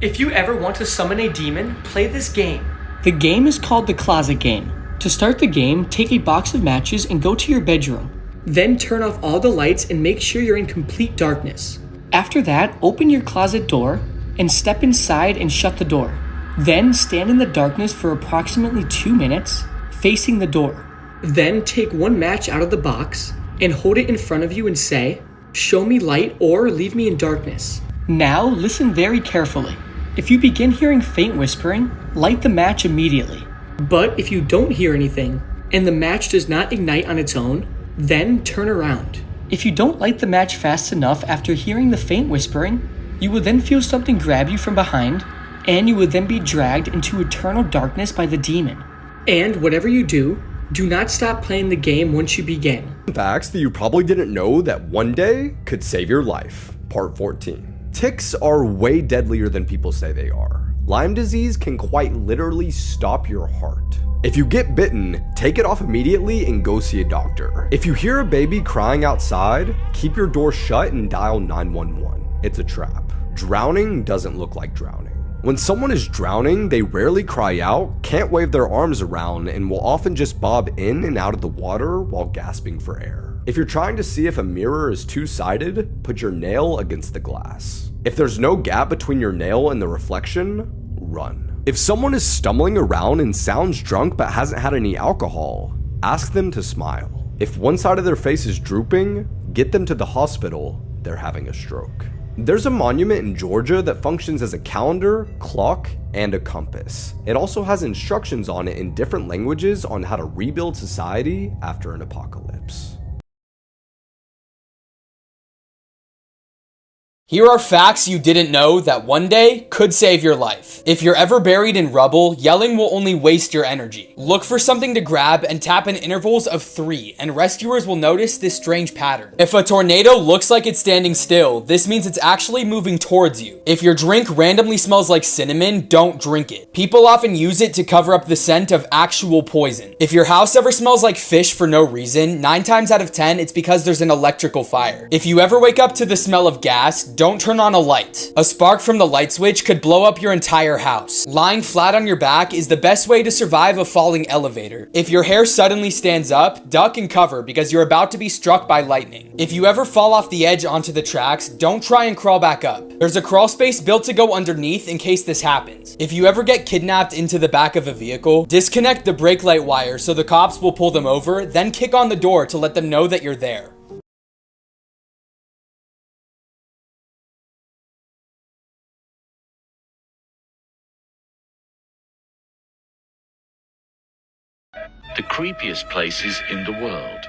If you ever want to summon a demon, play this game. The game is called the Closet Game. To start the game, take a box of matches and go to your bedroom. Then turn off all the lights and make sure you're in complete darkness. After that, open your closet door and step inside and shut the door. Then stand in the darkness for approximately 2 minutes, facing the door. Then take one match out of the box and hold it in front of you and say, "Show me light or leave me in darkness." Now listen very carefully. If you begin hearing faint whispering, light the match immediately. But if you don't hear anything and the match does not ignite on its own, then turn around. If you don't light the match fast enough after hearing the faint whispering, you will then feel something grab you from behind, and you will then be dragged into eternal darkness by the demon. And whatever you do not stop playing the game once you begin. Facts that you probably didn't know that one day could save your life. Part 14. Ticks are way deadlier than people say they are. Lyme disease can quite literally stop your heart. If you get bitten, take it off immediately and go see a doctor. If you hear a baby crying outside, keep your door shut and dial 911. It's a trap. Drowning doesn't look like drowning. When someone is drowning, they rarely cry out, can't wave their arms around, and will often just bob in and out of the water while gasping for air. If you're trying to see if a mirror is two-sided, put your nail against the glass. If there's no gap between your nail and the reflection, run. If someone is stumbling around and sounds drunk but hasn't had any alcohol, ask them to smile. If one side of their face is drooping, get them to the hospital, they're having a stroke. There's a monument in Georgia that functions as a calendar, clock, and a compass. It also has instructions on it in different languages on how to rebuild society after an apocalypse. Here are facts you didn't know that one day could save your life. If you're ever buried in rubble, yelling will only waste your energy. Look for something to grab and tap in intervals of 3, and rescuers will notice this strange pattern. If a tornado looks like it's standing still, this means it's actually moving towards you. If your drink randomly smells like cinnamon, don't drink it. People often use it to cover up the scent of actual poison. If your house ever smells like fish for no reason, 9 times out of 10, it's because there's an electrical fire. If you ever wake up to the smell of gas, don't turn on a light. A spark from the light switch could blow up your entire house. Lying flat on your back is the best way to survive a falling elevator. If your hair suddenly stands up, duck and cover because you're about to be struck by lightning. If you ever fall off the edge onto the tracks, don't try and crawl back up. There's a crawl space built to go underneath in case this happens. If you ever get kidnapped into the back of a vehicle, disconnect the brake light wire so the cops will pull them over, then kick on the door to let them know that you're there. The creepiest places in the world.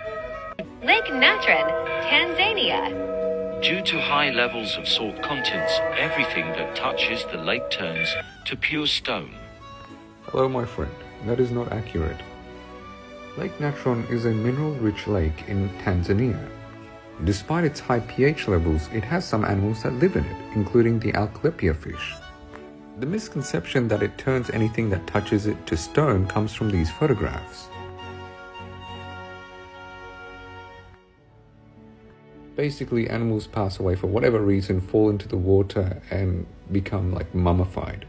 Lake Natron, Tanzania. Due to high levels of salt contents, everything that touches the lake turns to pure stone. Hello my friend, that is not accurate. Lake Natron is a mineral-rich lake in Tanzania. Despite its high pH levels, it has some animals that live in it, including the Alclepia fish. The misconception that it turns anything that touches it to stone comes from these photographs. Basically, animals pass away for whatever reason, fall into the water and become like mummified.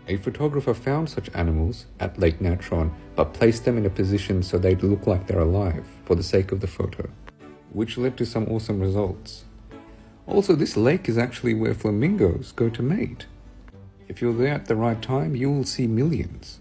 A photographer found such animals at Lake Natron, but placed them in a position so they'd look like they're alive for the sake of the photo, which led to some awesome results. Also, this lake is actually where flamingos go to mate. If you're there at the right time, you will see millions.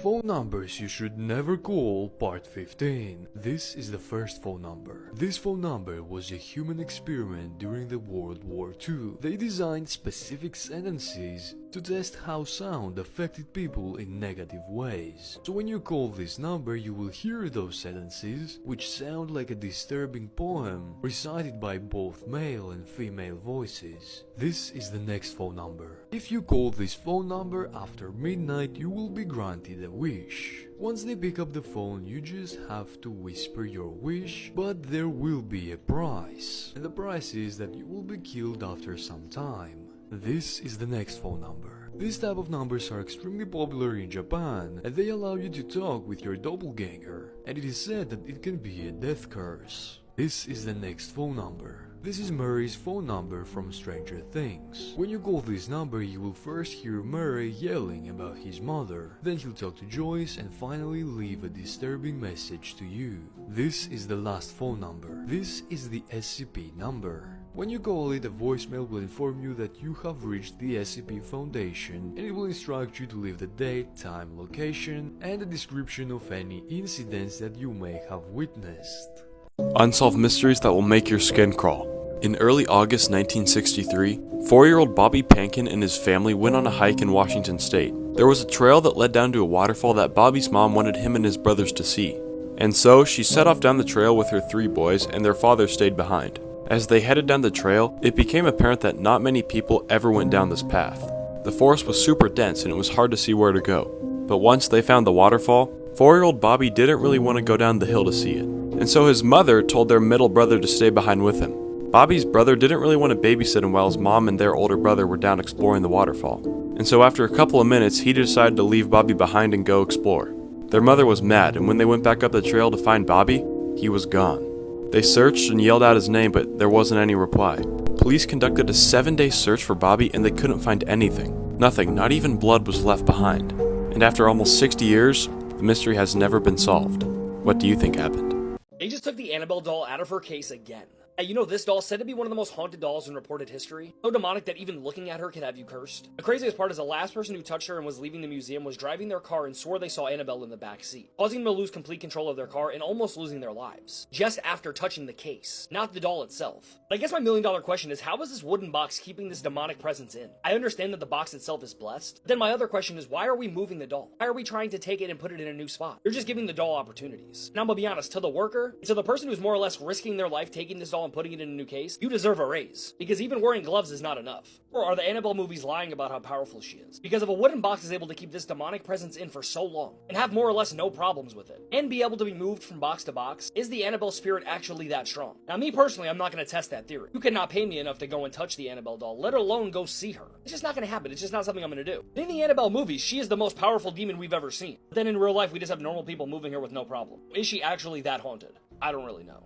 Phone numbers you should never call, part 15. This is the first phone number. This phone number was a human experiment during the World War II. They designed specific sentences to test how sound affected people in negative ways. So when you call this number, you will hear those sentences, which sound like a disturbing poem, recited by both male and female voices. This is the next phone number. If you call this phone number after midnight, you will be granted a wish. Once they pick up the phone, you just have to whisper your wish, but there will be a price. And the price is that you will be killed after some time. This is the next phone number. These type of numbers are extremely popular in Japan, and they allow you to talk with your doppelganger, and it is said that it can be a death curse. This is the next phone number. This is Murray's phone number from Stranger Things. When you call this number, you will first hear Murray yelling about his mother. Then he'll talk to Joyce and finally leave a disturbing message to you. This is the last phone number. This is the SCP number. When you call it, a voicemail will inform you that you have reached the SCP Foundation, and it will instruct you to leave the date, time, location, and a description of any incidents that you may have witnessed. Unsolved mysteries that will make your skin crawl. In early August 1963, 4-year-old Bobby Pankin and his family went on a hike in Washington State. There was a trail that led down to a waterfall that Bobby's mom wanted him and his brothers to see. And so, she set off down the trail with her 3 boys, and their father stayed behind. As they headed down the trail, it became apparent that not many people ever went down this path. The forest was super dense and it was hard to see where to go. But once they found the waterfall, 4-year-old Bobby didn't really want to go down the hill to see it. And so his mother told their middle brother to stay behind with him. Bobby's brother didn't really want to babysit him while his mom and their older brother were down exploring the waterfall. And so after a couple of minutes, he decided to leave Bobby behind and go explore. Their mother was mad, and when they went back up the trail to find Bobby, he was gone. They searched and yelled out his name, but there wasn't any reply. Police conducted a 7-day search for Bobby and they couldn't find anything. Nothing, not even blood, was left behind. And after almost 60 years, the mystery has never been solved. What do you think happened? They just took the Annabelle doll out of her case again. Hey, you know this doll said to be one of the most haunted dolls in reported history? So demonic that even looking at her could have you cursed. The craziest part is the last person who touched her and was leaving the museum was driving their car and swore they saw Annabelle in the back seat, causing them to lose complete control of their car and almost losing their lives. Just after touching the case, not the doll itself. But I guess my $1,000,000 question is, how is this wooden box keeping this demonic presence in? I understand that the box itself is blessed. But then my other question is, why are we moving the doll? Why are we trying to take it and put it in a new spot? You're just giving the doll opportunities. Now I'm gonna be honest, to the worker, to the person who's more or less risking their life taking this doll and putting it in a new case, you deserve a raise, because even wearing gloves is not enough. Or are the Annabelle movies lying about how powerful she is? Because if a wooden box is able to keep this demonic presence in for so long, and have more or less no problems with it, and be able to be moved from box to box, is the Annabelle spirit actually that strong? Now me personally, I'm not going to test that theory. You cannot pay me enough to go and touch the Annabelle doll, let alone go see her. It's just not going to happen. It's just not something I'm going to do. In the Annabelle movies, she is the most powerful demon we've ever seen. But then in real life, we just have normal people moving her with no problem. Is she actually that haunted? I don't really know.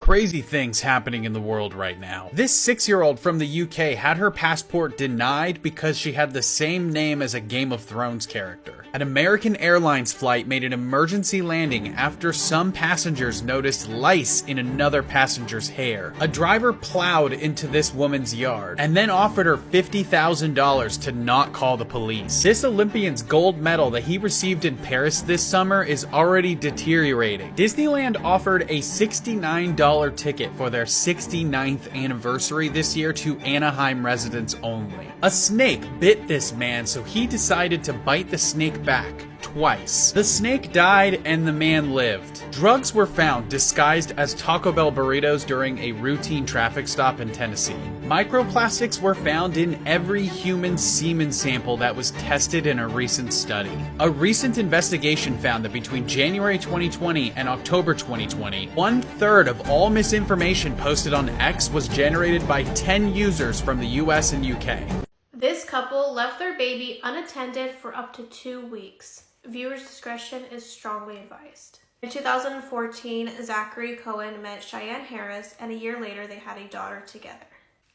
Crazy things happening in the world right now. This 6-year-old from the UK had her passport denied because she had the same name as a Game of Thrones character. An American Airlines flight made an emergency landing after some passengers noticed lice in another passenger's hair. A driver plowed into this woman's yard and then offered her $50,000 to not call the police. This Olympian's gold medal that he received in Paris this summer is already deteriorating. Disneyland offered a $69 ticket for their 69th anniversary this year to Anaheim residents only. A snake bit this man, so he decided to bite the snake back twice. The snake died and the man lived. Drugs were found disguised as Taco Bell burritos during a routine traffic stop in Tennessee. Microplastics were found in every human semen sample that was tested in a recent study. A recent investigation found that between January 2020 and October 2020, 1/3 of all misinformation posted on X was generated by 10 users from the US and UK. This couple left their baby unattended for up to 2 weeks. Viewers' discretion is strongly advised. In 2014, Zachary Cohen met Cheyenne Harris, and a year later they had a daughter together.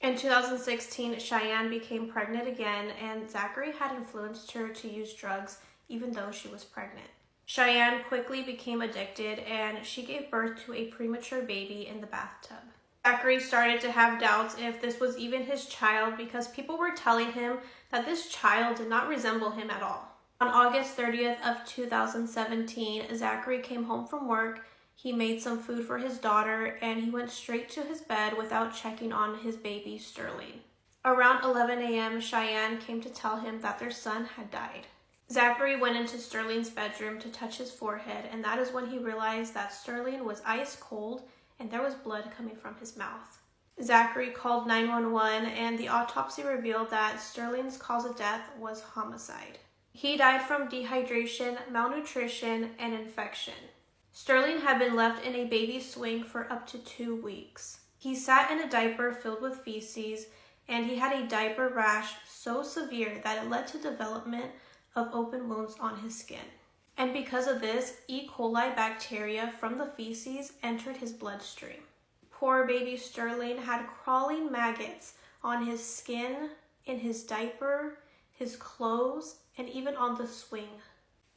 In 2016, Cheyenne became pregnant again, and Zachary had influenced her to use drugs even though she was pregnant. Cheyenne quickly became addicted, and she gave birth to a premature baby in the bathtub. Zachary started to have doubts if this was even his child because people were telling him that this child did not resemble him at all. On August 30th of 2017, Zachary came home from work, he made some food for his daughter, and he went straight to his bed without checking on his baby, Sterling. Around 11 a.m., Cheyenne came to tell him that their son had died. Zachary went into Sterling's bedroom to touch his forehead, and that is when he realized that Sterling was ice cold and there was blood coming from his mouth. Zachary called 911, and the autopsy revealed that Sterling's cause of death was homicide. He died from dehydration, malnutrition, and infection. Sterling had been left in a baby swing for up to 2 weeks. He sat in a diaper filled with feces, and he had a diaper rash so severe that it led to development of open wounds on his skin. And because of this, E. coli bacteria from the feces entered his bloodstream. Poor baby Sterling had crawling maggots on his skin, in his diaper, his clothes, and even on the swing.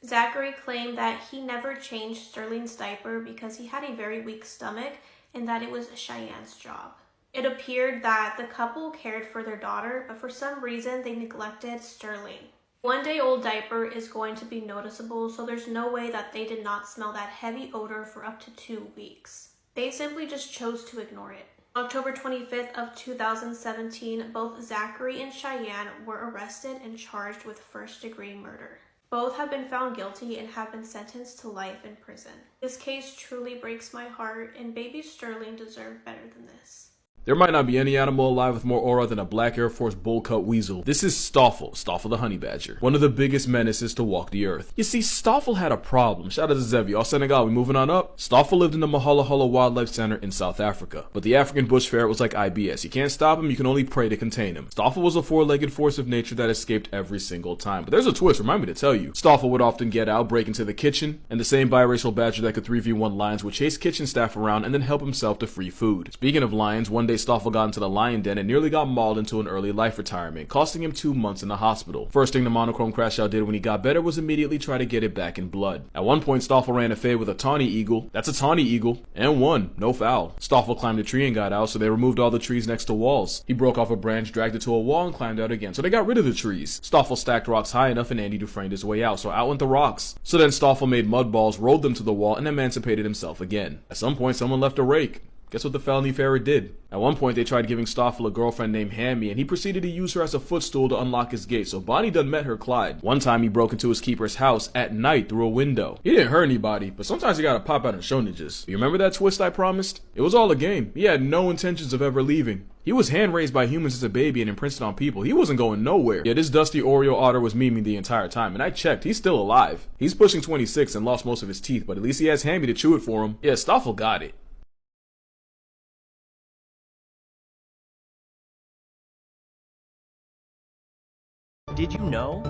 Zachary claimed that he never changed Sterling's diaper because he had a very weak stomach and that it was Cheyenne's job. It appeared that the couple cared for their daughter, but for some reason they neglected Sterling. 1-day-old diaper is going to be noticeable, so there's no way that they did not smell that heavy odor for up to 2 weeks. They simply just chose to ignore it. October 25th of 2017, both Zachary and Cheyenne were arrested and charged with first-degree murder. Both have been found guilty and have been sentenced to life in prison. This case truly breaks my heart, and baby Sterling deserved better than this. There might not be any animal alive with more aura than a black Air Force bull-cut weasel. This is Stoffel the Honeybadger, one of the biggest menaces to walk the earth. You see, Stoffel had a problem. Shout out to Zevi. All Senegal, we moving on up? Stoffel lived in the Mahala Hala Wildlife Center in South Africa. But the African bush ferret was like IBS. You can't stop him, you can only pray to contain him. Stoffel was a four-legged force of nature that escaped every single time. But there's a twist, remind me to tell you. Stoffel would often get out, break into the kitchen, and the same biracial badger that could 3v1 lions would chase kitchen staff around and then help himself to free food. Speaking of lions, one day Stoffel got into the lion den and nearly got mauled into an early life retirement, costing him 2 months in the hospital. First thing the monochrome crash out did when he got better was immediately try to get it back in blood. At one point, Stoffel ran a fade with a tawny eagle. That's a tawny eagle. And won. No foul. Stoffel climbed a tree and got out, so they removed all the trees next to walls. He broke off a branch, dragged it to a wall, and climbed out again, so they got rid of the trees. Stoffel stacked rocks high enough and Andy Dufresne his way out, so out went the rocks. So then Stoffel made mud balls, rolled them to the wall, and emancipated himself again. At some point, someone left a rake. Guess what the felony ferret did? At one point, they tried giving Stoffel a girlfriend named Hammy, and he proceeded to use her as a footstool to unlock his gate, so Bonnie done met her Clyde. One time, he broke into his keeper's house at night through a window. He didn't hurt anybody, but sometimes you gotta pop out and show ninjas. You remember that twist I promised? It was all a game. He had no intentions of ever leaving. He was hand-raised by humans as a baby and imprinted on people. He wasn't going nowhere. Yet his dusty Oreo otter was memeing the entire time, and I checked. He's still alive. He's pushing 26 and lost most of his teeth, but at least he has Hammy to chew it for him. Yeah, Stoffel got it. Did you know?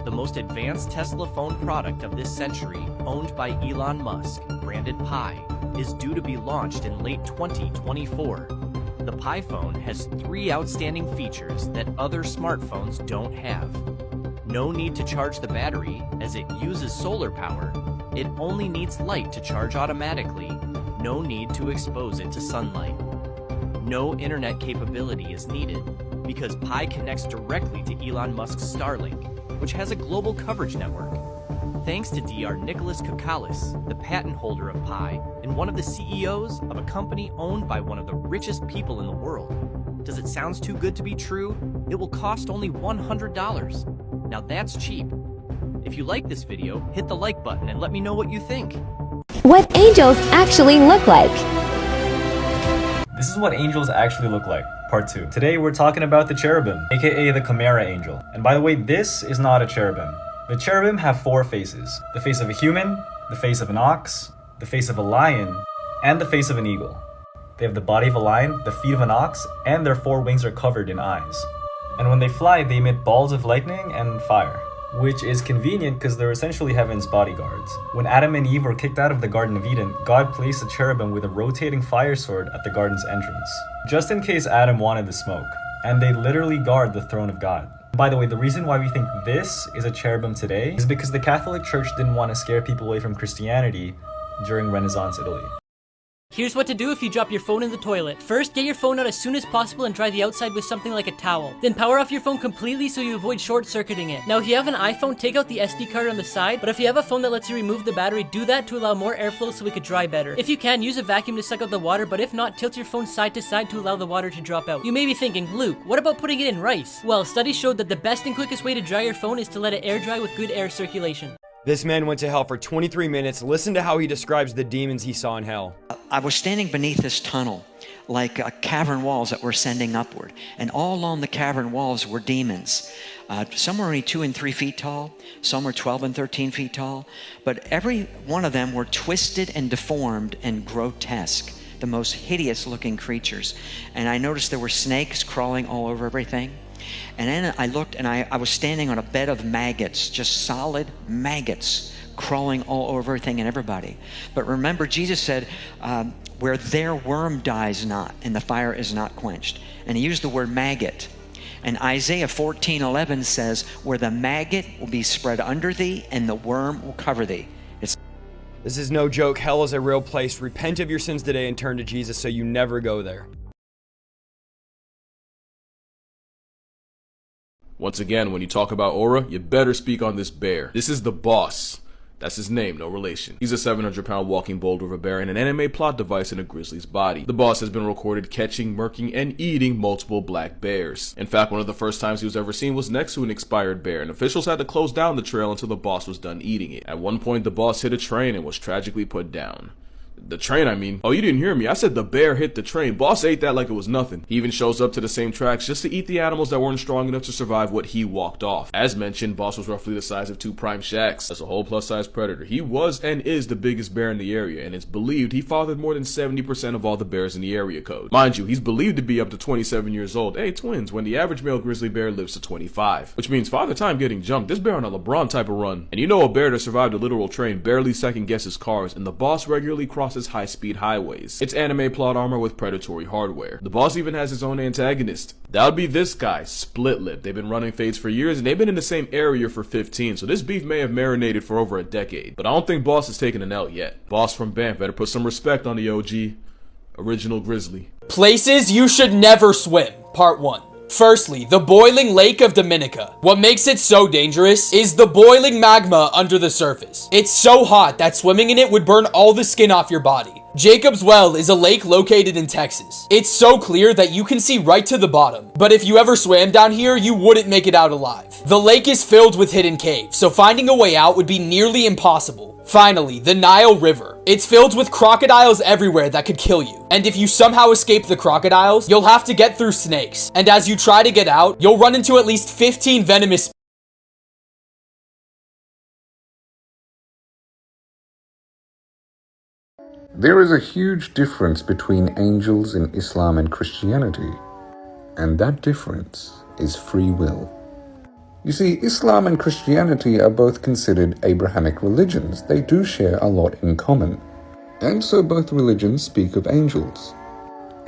The most advanced Tesla phone product of this century, owned by Elon Musk, branded Pi, is due to be launched in late 2024. The Pi phone has 3 outstanding features that other smartphones don't have. No need to charge the battery, as it uses solar power. It only needs light to charge automatically. No need to expose it to sunlight. No internet capability is needed, because Pi connects directly to Elon Musk's Starlink, which has a global coverage network. Thanks to Dr. Nicholas Koukoulis, the patent holder of Pi, and one of the CEOs of a company owned by one of the richest people in the world. Does it sound too good to be true? It will cost only $100. Now that's cheap. If you like this video, hit the like button and let me know what you think. What angels actually look like. This is what angels actually look like, part 2. Today we're talking about the cherubim, aka the Chimera angel. And by the way, this is not a cherubim. The cherubim have 4 faces. The face of a human, the face of an ox, the face of a lion, and the face of an eagle. They have the body of a lion, the feet of an ox, and their 4 wings are covered in eyes. And when they fly, they emit balls of lightning and fire, which is convenient because they're essentially heaven's bodyguards. When Adam and Eve were kicked out of the Garden of Eden, God placed a cherubim with a rotating fire sword at the garden's entrance, just in case Adam wanted the smoke, and they literally guard the throne of God. By the way, the reason why we think this is a cherubim today is because the Catholic Church didn't want to scare people away from Christianity during Renaissance Italy. Here's what to do if you drop your phone in the toilet. First, get your phone out as soon as possible and dry the outside with something like a towel. Then power off your phone completely so you avoid short-circuiting it. Now, if you have an iPhone, take out the SD card on the side, but if you have a phone that lets you remove the battery, do that to allow more airflow so it could dry better. If you can, use a vacuum to suck out the water, but if not, tilt your phone side to side to allow the water to drop out. You may be thinking, Luke, what about putting it in rice? Well, studies showed that the best and quickest way to dry your phone is to let it air dry with good air circulation. This man went to hell for 23 minutes. Listen to how he describes the demons he saw in hell. I was standing beneath this tunnel, like cavern walls that were sending upward. And all along the cavern walls were demons. Some were only 2 and 3 feet tall. Some were 12 and 13 feet tall. But every one of them were twisted and deformed and grotesque. The most hideous looking creatures. And I noticed there were snakes crawling all over everything. And then I looked, and I was standing on a bed of maggots, just solid maggots, crawling all over everything and everybody. But remember, Jesus said, where their worm dies not, and the fire is not quenched. And he used the word maggot. And Isaiah 14:11 says, where the maggot will be spread under thee, and the worm will cover thee. This is no joke. Hell is a real place. Repent of your sins today and turn to Jesus so you never go there. Once again, when you talk about aura, you better speak on this bear. This is the boss. That's his name, no relation. He's a 700-pound walking boulder of a bear and an anime plot device in a grizzly's body. The boss has been recorded catching, murking, and eating multiple black bears. In fact, one of the first times he was ever seen was next to an expired bear, and officials had to close down the trail until the boss was done eating it. At one point, the boss hit a train and was tragically put down. The train, I mean. Oh, you didn't hear me. I said the bear hit the train. Boss ate that like it was nothing. He even shows up to the same tracks just to eat the animals that weren't strong enough to survive what he walked off. As mentioned, Boss was roughly the size of 2 prime shacks. As a whole plus-size predator, he was and is the biggest bear in the area, and it's believed he fathered more than 70% of all the bears in the area code. Mind you, he's believed to be up to 27 years old. Hey, twins, when the average male grizzly bear lives to 25. Which means Father Time getting jumped. This bear on a LeBron type of run. And you know a bear that survived a literal train barely second guesses cars, and the boss regularly crosses high-speed highways. It's anime plot armor with predatory hardware. The boss even has his own antagonist. That would be this guy, Split Lip. They've been running fades for years, and they've been in the same area for 15, so this beef may have marinated for over a decade. But I don't think Boss has taken an L yet. Boss from Banff better put some respect on the OG original grizzly. Places you should never swim, Part 1. Firstly, the boiling lake of Dominica. What makes it so dangerous is the boiling magma under the surface. It's so hot that swimming in it would burn all the skin off your body. Jacob's Well is a lake located in Texas. It's so clear that you can see right to the bottom, but if you ever swam down here, you wouldn't make it out alive. The lake is filled with hidden caves, so finding a way out would be nearly impossible. Finally, the Nile River. It's filled with crocodiles everywhere that could kill you. And if you somehow escape the crocodiles, you'll have to get through snakes. And as you try to get out, you'll run into at least 15 venomous. There is a huge difference between angels in Islam and Christianity, and that difference is free will. You see, Islam and Christianity are both considered Abrahamic religions. They do share a lot in common. And so both religions speak of angels.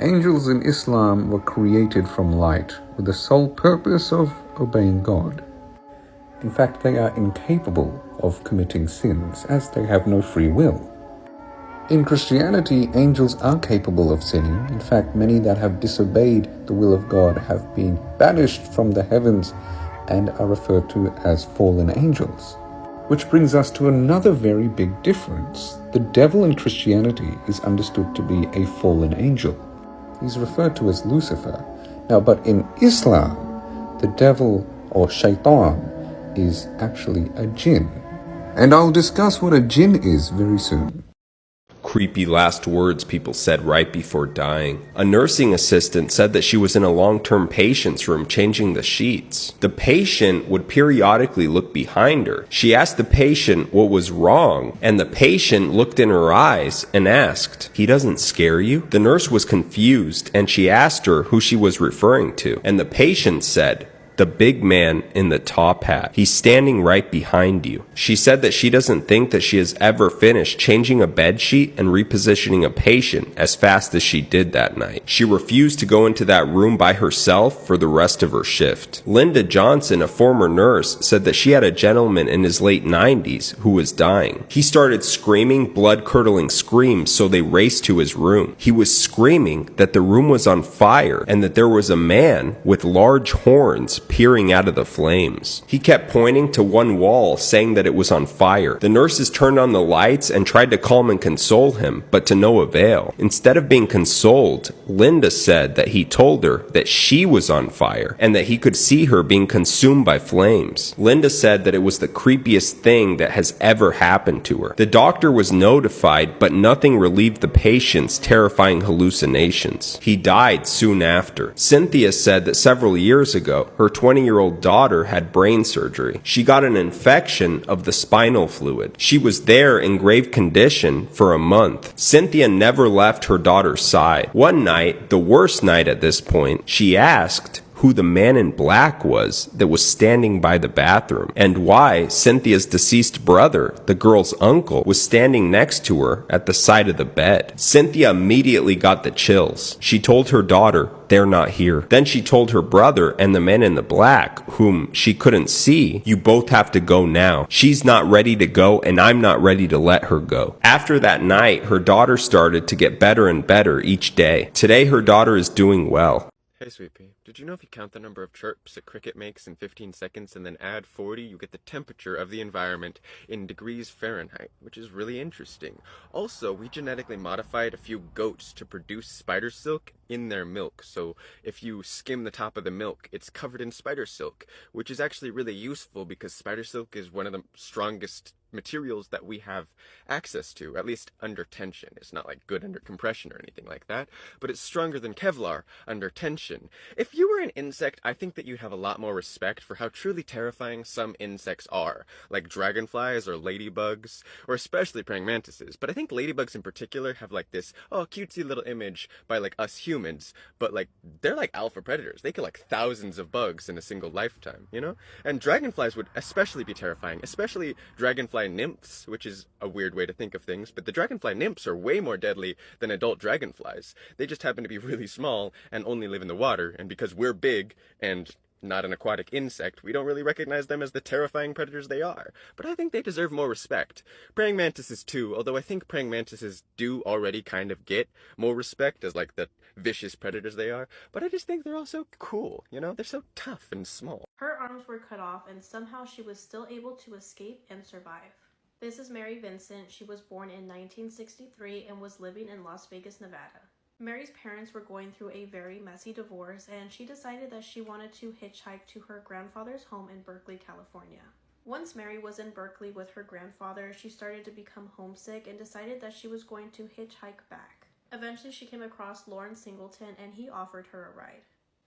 Angels in Islam were created from light with the sole purpose of obeying God. In fact, they are incapable of committing sins as they have no free will. In Christianity, angels are capable of sinning. In fact, many that have disobeyed the will of God have been banished from the heavens and are referred to as fallen angels. Which brings us to another very big difference. The devil in Christianity is understood to be a fallen angel. He's referred to as Lucifer. Now, but in Islam, the devil or shaitan is actually a jinn. And I'll discuss what a jinn is very soon. Creepy last words people said right before dying. A nursing assistant said that she was in a long-term patient's room changing the sheets. The patient would periodically look behind her. She asked the patient what was wrong, and the patient looked in her eyes and asked, "He doesn't scare you?" The nurse was confused, and she asked her who she was referring to, and the patient said, "The big man in the top hat. He's standing right behind you." She said that she doesn't think that she has ever finished changing a bed sheet and repositioning a patient as fast as she did that night. She refused to go into that room by herself for the rest of her shift. Linda Johnson, a former nurse, said that she had a gentleman in his late 90s who was dying. He started screaming blood-curdling screams, so they raced to his room. He was screaming that the room was on fire and that there was a man with large horns peering out of the flames. He kept pointing to one wall, saying that it was on fire. The nurses turned on the lights and tried to calm and console him, but to no avail. Instead of being consoled, Linda said that he told her that she was on fire and that he could see her being consumed by flames. Linda said that it was the creepiest thing that has ever happened to her. The doctor was notified, but nothing relieved the patient's terrifying hallucinations. He died soon after. Cynthia said that several years ago, her 20-year-old daughter had brain surgery. She got an infection of the spinal fluid. She was there in grave condition for a month. Cynthia never left her daughter's side. One night, the worst night at this point, she asked who the man in black was that was standing by the bathroom, and why Cynthia's deceased brother, the girl's uncle, was standing next to her at the side of the bed. Cynthia immediately got the chills. She told her daughter, "They're not here." Then she told her brother and the man in the black, whom she couldn't see, "You both have to go now. She's not ready to go, and I'm not ready to let her go." After that night, her daughter started to get better and better each day. Today, her daughter is doing well. Hey, Sweet Pea, did you know if you count the number of chirps a cricket makes in 15 seconds and then add 40, you get the temperature of the environment in degrees Fahrenheit, which is really interesting. Also, we genetically modified a few goats to produce spider silk in their milk, so if you skim the top of the milk, it's covered in spider silk, which is actually really useful because spider silk is one of the strongest materials that we have access to, at least under tension. It's not like good under compression or anything like that, but it's stronger than Kevlar under tension. If you were an insect, I think that you'd have a lot more respect for how truly terrifying some insects are, like dragonflies or ladybugs, or especially praying mantises. But I think ladybugs in particular have like this, oh, cutesy little image by like us humans, but like they're like alpha predators. They kill like thousands of bugs in a single lifetime, you know? And dragonflies would especially be terrifying, especially dragonfly nymphs, which is a weird way to think of things, but the dragonfly nymphs are way more deadly than adult dragonflies. They just happen to be really small and only live in the water, and because we're big and not an aquatic insect, we don't really recognize them as the terrifying predators they are. But I think they deserve more respect. Praying mantises too, although I think praying mantises do already kind of get more respect as like the vicious predators they are, but I just think they're all so cool, you know? They're so tough and small. Her arms were cut off and somehow she was still able to escape and survive. This is Mary Vincent. She was born in 1963 and was living in Las Vegas, Nevada. Mary's parents were going through a very messy divorce, and she decided that she wanted to hitchhike to her grandfather's home in Berkeley, California. Once Mary was in Berkeley with her grandfather, she started to become homesick and decided that she was going to hitchhike back. Eventually, she came across Lawrence Singleton and he offered her a ride.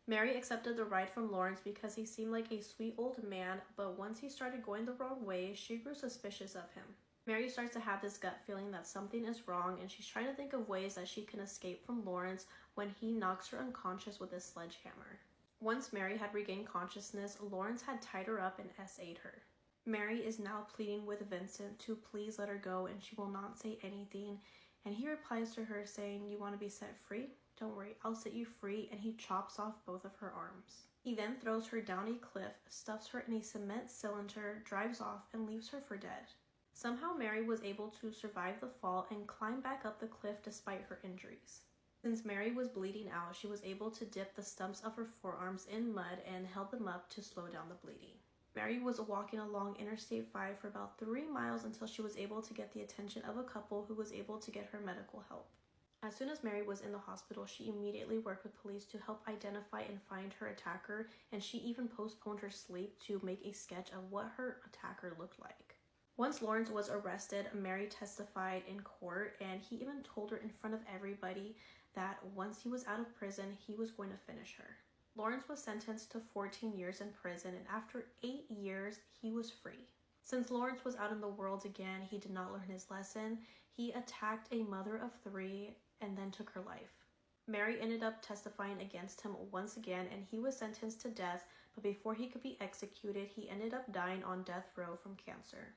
Mary accepted the ride from Lawrence because he seemed like a sweet old man, but once he started going the wrong way, she grew suspicious of him. Mary starts to have this gut feeling that something is wrong, and she's trying to think of ways that she can escape from Lawrence when he knocks her unconscious with a sledgehammer. Once Mary had regained consciousness, Lawrence had tied her up and SA'd her. Mary is now pleading with Vincent to please let her go and she will not say anything, and he replies to her saying, "You want to be set free? Don't worry, I'll set you free," and he chops off both of her arms. He then throws her down a cliff, stuffs her in a cement cylinder, drives off, and leaves her for dead. Somehow Mary was able to survive the fall and climb back up the cliff despite her injuries. Since Mary was bleeding out, she was able to dip the stumps of her forearms in mud and held them up to slow down the bleeding. Mary was walking along Interstate 5 for about 3 miles until she was able to get the attention of a couple who was able to get her medical help. As soon as Mary was in the hospital, she immediately worked with police to help identify and find her attacker, and she even postponed her sleep to make a sketch of what her attacker looked like. Once Lawrence was arrested, Mary testified in court, and he even told her in front of everybody that once he was out of prison, he was going to finish her. Lawrence was sentenced to 14 years in prison, and after 8 years, he was free. Since Lawrence was out in the world again, he did not learn his lesson. He attacked a mother of 3 and then took her life. Mary ended up testifying against him once again, and he was sentenced to death, but before he could be executed, he ended up dying on death row from cancer.